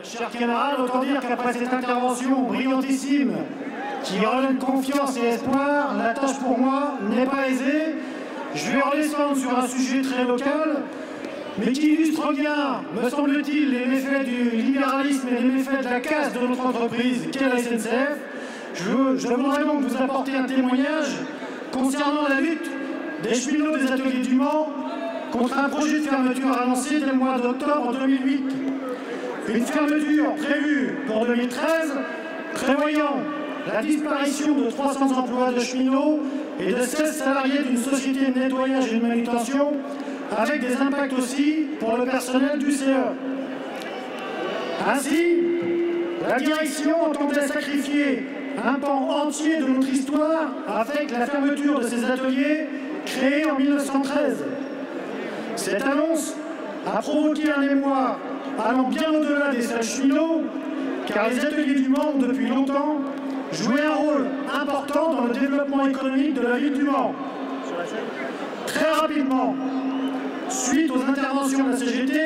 chers camarades, autant dire qu'après cette intervention brillantissime qui redonne confiance et espoir, la tâche pour moi n'est pas aisée. Je vais redescendre sur un sujet très local, mais qui illustre bien, me semble-t-il, les méfaits du libéralisme et les méfaits de la casse de notre entreprise qu'est la SNCF. Je voudrais donc vous apporter un témoignage concernant la lutte des cheminots des ateliers du Mans contre un projet de fermeture annoncé dès le mois d'octobre 2008. Une fermeture prévue pour 2013, prévoyant la disparition de 300 emplois de cheminots et de 16 salariés d'une société de nettoyage et de manutention, avec des impacts aussi pour le personnel du CE. Ainsi, la direction entendait sacrifier un pan entier de notre histoire avec la fermeture de ces ateliers créés en 1913. Cette annonce a provoqué un émoi allant bien au-delà des seuls cheminots, car les ateliers du Mans ont depuis longtemps joué un rôle important dans le développement économique de la ville du Mans. Très rapidement, suite aux interventions de la CGT,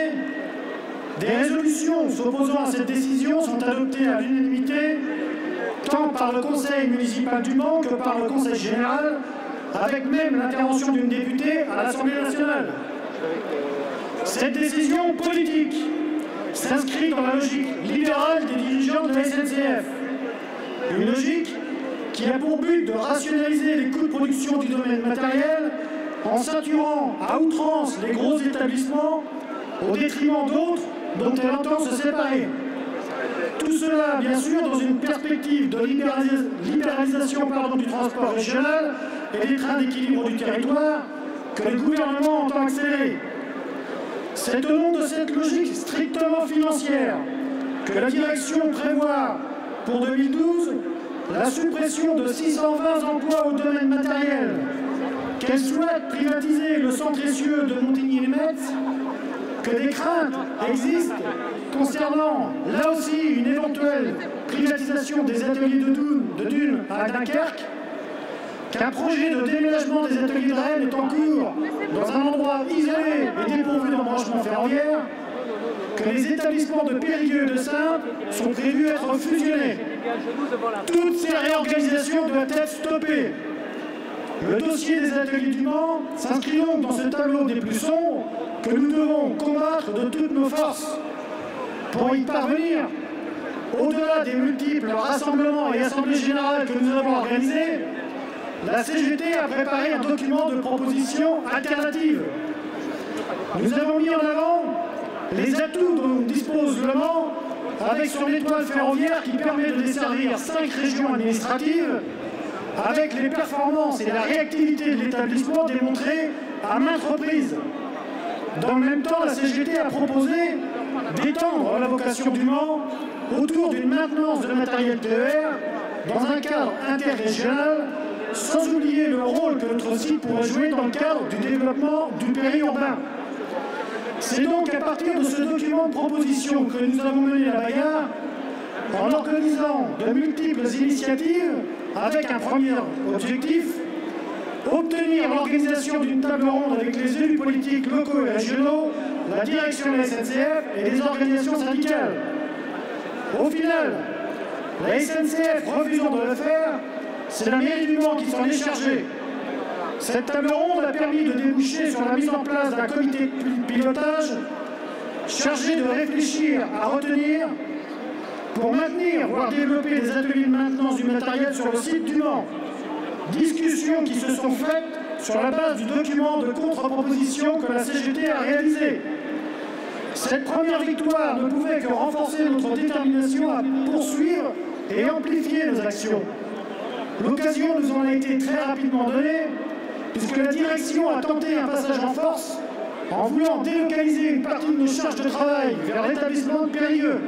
des résolutions s'opposant à cette décision sont adoptées à l'unanimité, tant par le conseil municipal du Mans que par le conseil général, avec même l'intervention d'une députée à l'Assemblée nationale. Cette décision politique s'inscrit dans la logique libérale des dirigeants de la SNCF. Une logique qui a pour but de rationaliser les coûts de production du domaine matériel en saturant à outrance les gros établissements au détriment d'autres dont elle entend se séparer. Tout cela, bien sûr, dans une perspective de libéralisation du transport régional et des trains d'équilibre du territoire que le gouvernement entend accélérer. C'est au nom de cette logique strictement financière que la direction prévoit pour 2012 la suppression de 620 emplois au domaine matériel, qu'elle souhaite privatiser le centre essieu de Montigny-les-Metz, que des craintes existent concernant, là aussi, une éventuelle privatisation des ateliers de Dune à Dunkerque, qu'un projet de déménagement des ateliers de Rennes est en cours dans un endroit isolé et dépourvu d'embranchement ferroviaire, que les établissements de Périgueux et de Saintes sont prévus être fusionnés. Toutes ces réorganisations doivent être stoppées. Le dossier des ateliers du Mans s'inscrit donc dans ce tableau des plus sombres que nous devons combattre de toutes nos forces. Pour y parvenir, au-delà des multiples rassemblements et assemblées générales que nous avons organisés, la CGT a préparé un document de proposition alternative. Nous avons mis en avant les atouts dont dispose le Mans avec son étoile ferroviaire qui permet de desservir 5 régions administratives, avec les performances et la réactivité de l'établissement démontrées à maintes reprises. Dans le même temps, la CGT a proposé d'étendre la vocation du Mans autour d'une maintenance de matériel TER dans un cadre interrégional, sans oublier le rôle que notre site pourrait jouer dans le cadre du développement du périurbain. C'est donc à partir de ce document de proposition que nous avons mené la bagarre en organisant de multiples initiatives avec un premier objectif, obtenir l'organisation d'une table ronde avec les élus politiques locaux et régionaux, la direction de la SNCF et les organisations syndicales. Au final, la SNCF refusant de le faire, c'est la mairie du Mans qui s'en est chargée. Cette table ronde a permis de déboucher sur la mise en place d'un comité de pilotage chargé de réfléchir à retenir pour maintenir, voire développer des ateliers de maintenance du matériel sur le site du Mans. Discussions qui se sont faites sur la base du document de contre-proposition que la CGT a réalisé. Cette première victoire ne pouvait que renforcer notre détermination à poursuivre et amplifier nos actions. L'occasion nous en a été très rapidement donnée, puisque la direction a tenté un passage en force en voulant délocaliser une partie de nos charges de travail vers l'établissement de Périgueux.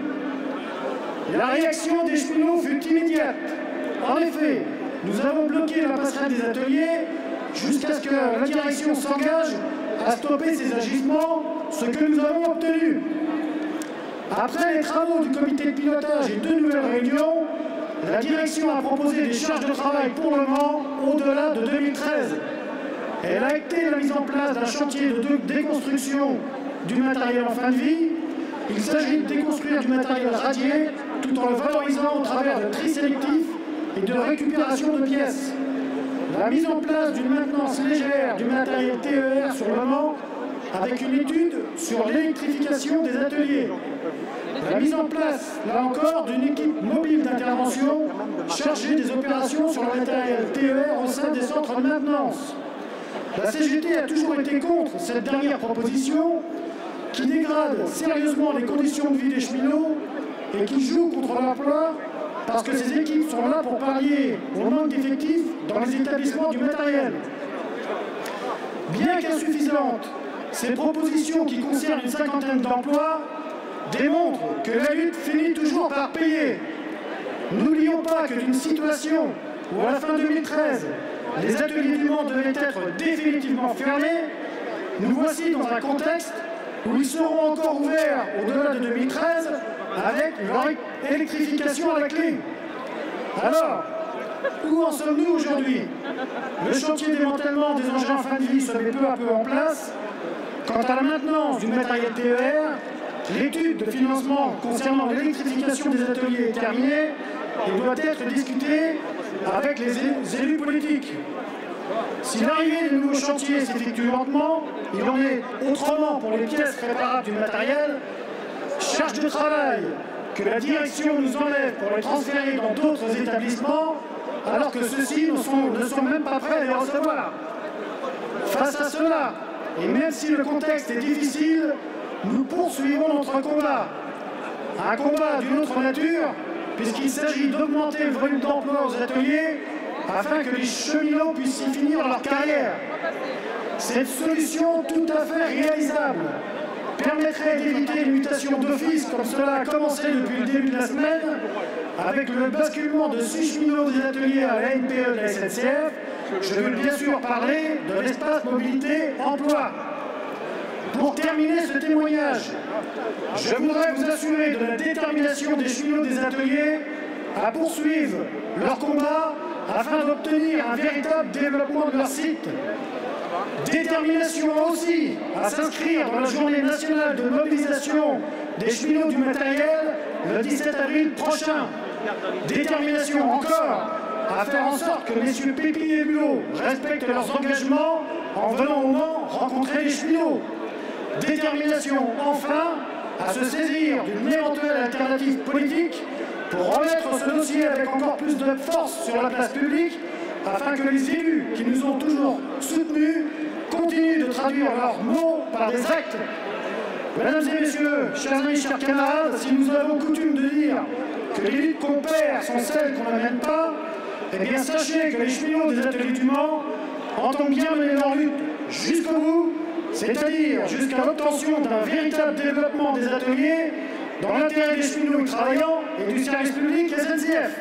La réaction des cheminots fut immédiate. En effet, nous avons bloqué la passerelle des ateliers jusqu'à ce que la direction s'engage à stopper ces agissements, ce que nous avons obtenu. Après les travaux du comité de pilotage et 2 nouvelles réunions, la direction a proposé des charges de travail pour le Mans au-delà de 2013. Elle a acté la mise en place d'un chantier de déconstruction du matériel en fin de vie, Il s'agit de déconstruire du matériel radié tout en le valorisant au travers de tri sélectif et de récupération de pièces. La mise en place d'une maintenance légère du matériel TER sur le Mans avec une étude sur l'électrification des ateliers. La mise en place, là encore, d'une équipe mobile d'intervention chargée des opérations sur le matériel TER au sein des centres de maintenance. La CGT a toujours été contre cette dernière proposition qui dégrade sérieusement les conditions de vie des cheminots et qui joue contre l'emploi parce que ces équipes sont là pour pallier au manque d'effectifs dans les établissements du matériel. Bien qu'insuffisantes, ces propositions qui concernent une cinquantaine d'emplois démontrent que la lutte finit toujours par payer. N'oublions pas que d'une situation où à la fin 2013, les ateliers du Mans devaient être définitivement fermés, nous voici dans un contexte où ils seront encore ouverts au-delà de 2013 avec leur électrification à la clé. Alors, où en sommes-nous aujourd'hui? Le chantier démantèlement des engins en fin de vie se met peu à peu en place. Quant à la maintenance du matériel TER, l'étude de financement concernant l'électrification des ateliers est terminée et doit être discutée avec les élus politiques. Si l'arrivée des nouveaux chantiers s'effectue lentement, il en est autrement pour les pièces réparables du matériel. Charge de travail que la direction nous enlève pour les transférer dans d'autres établissements, alors que ceux-ci ne sont même pas prêts à les recevoir. Face à cela, et même si le contexte est difficile, nous poursuivons notre combat. Un combat d'une autre nature, puisqu'il s'agit d'augmenter le volume d'emploi aux ateliers afin que les cheminots puissent y finir leur carrière. Cette solution tout à fait réalisable permettrait d'éviter une mutation d'office comme cela a commencé depuis le début de la semaine avec le basculement de 6 cheminots des ateliers à la NPE de la SNCF. Je veux bien sûr parler de l'espace mobilité emploi. Pour terminer ce témoignage, je voudrais vous assurer de la détermination des cheminots des ateliers à poursuivre leur combat afin d'obtenir un véritable développement de leur site. Détermination aussi à s'inscrire dans la journée nationale de mobilisation des cheminots du matériel le 17 avril prochain. Détermination encore à faire en sorte que messieurs Pépi et Bulot respectent leurs engagements en venant au Mans rencontrer les cheminots. Détermination enfin à se saisir d'une éventuelle alternative politique pour remettre ce dossier avec encore plus de force sur la place publique afin que les élus qui nous ont toujours soutenus continuent de traduire leurs mots par des actes. Mesdames et messieurs, chers amis, chers camarades, si nous avons coutume de dire que les luttes qu'on perd sont celles qu'on n'amène pas, eh bien sachez que les cheminots des ateliers du Mans entendent bien mener leur lutte jusqu'au bout, c'est-à-dire jusqu'à l'obtention d'un véritable développement des ateliers dans l'intérêt des cheminots y travaillant et du service public SNCF.